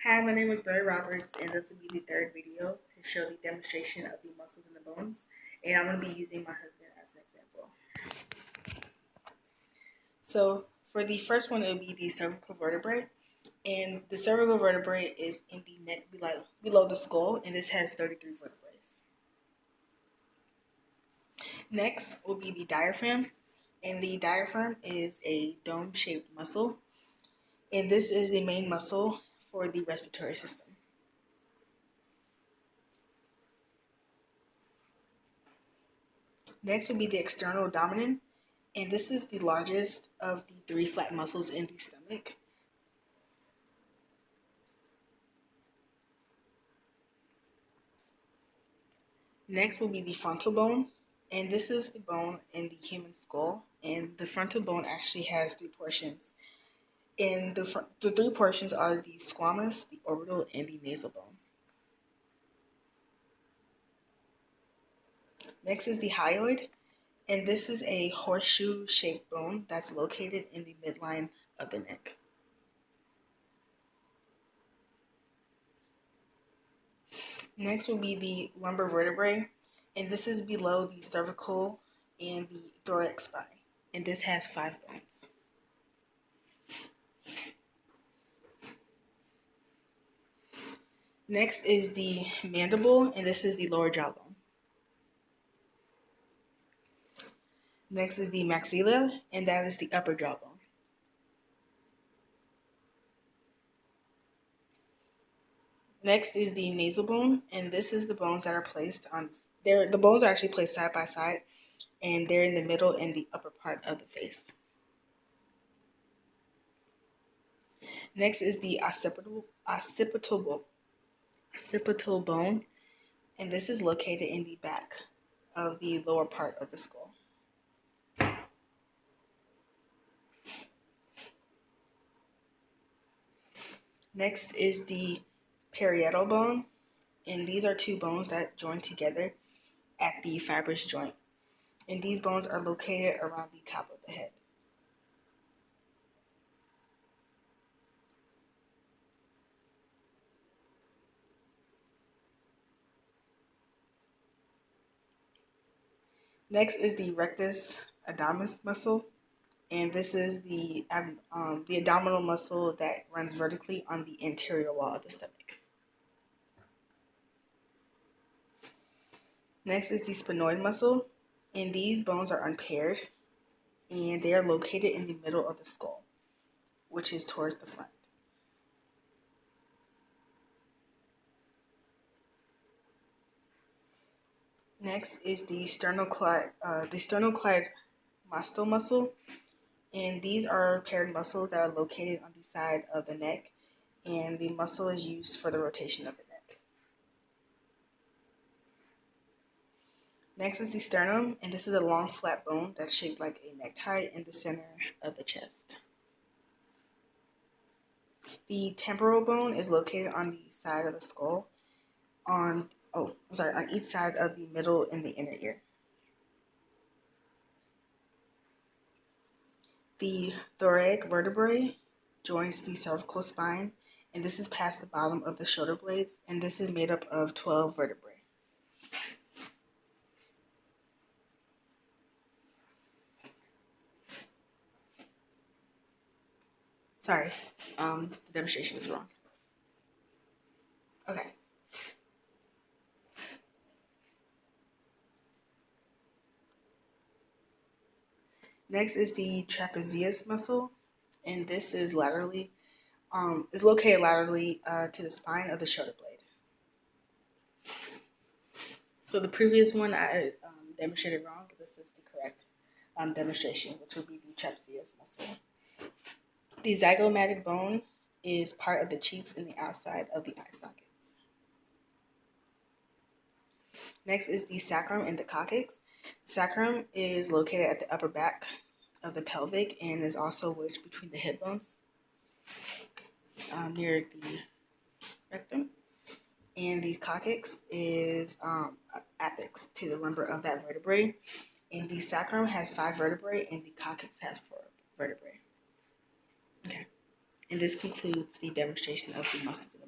Hi, my name is Barry Roberts, and this will be the third video to show the demonstration of the muscles in the bones. And I'm going to be using my husband as an example. So, for the first one, it will be the cervical vertebrae. And the cervical vertebrae is in the neck below the skull, and this has 33 vertebrae. Next will be the diaphragm, and the diaphragm is a dome-shaped muscle, and this is the main muscle for the respiratory system. Next will be the external abdomen, and this is the largest of the three flat muscles in the stomach. Next will be the frontal bone, and this is the bone in the human skull, and the frontal bone actually has three portions. And the three portions are the squamous, the orbital, and the nasal bone. Next is the hyoid, and this is a horseshoe-shaped bone that's located in the midline of the neck. Next will be the lumbar vertebrae, and this is below the cervical and the thoracic spine, and this has 5 bones. Next is the mandible, and this is the lower jawbone. Next is the maxilla, and that is the upper jawbone. Next is the nasal bone, and this is the bones that are placed on. The bones are actually placed side by side, and they're in the middle and the upper part of the face. Next is the occipital bone, and this is located in the back of the lower part of the skull. Next is the parietal bone, and these are 2 bones that join together at the fibrous joint, and these bones are located around the top of the head. Next is the rectus abdominis muscle, and this is the abdominal muscle that runs vertically on the anterior wall of the stomach. Next is the sphenoid muscle, and these bones are unpaired, and they are located in the middle of the skull, which is towards the front. Next is the sternocleidomastoid muscle, and these are paired muscles that are located on the side of the neck, and the muscle is used for the rotation of the neck. Next is the sternum, and this is a long flat bone that's shaped like a necktie in the center of the chest. The temporal bone is located on the side of the skull, on each side of the middle and the inner ear. The thoracic vertebrae joins the cervical spine, and this is past the bottom of the shoulder blades, and this is made up of 12 vertebrae. Sorry, the demonstration is wrong. Okay. Next is the trapezius muscle, and this is located laterally to the spine of the shoulder blade. So the previous one I demonstrated wrong, but this is the correct demonstration, which would be the trapezius muscle. The zygomatic bone is part of the cheeks and the outside of the eye sockets. Next is the sacrum and the coccyx. The sacrum is located at the upper back of the pelvic and is also wedged between the hip bones near the rectum. And the coccyx is apex to the lumbar of that vertebrae. And the sacrum has 5 vertebrae and the coccyx has 4 vertebrae. Okay. And this concludes the demonstration of the muscles in the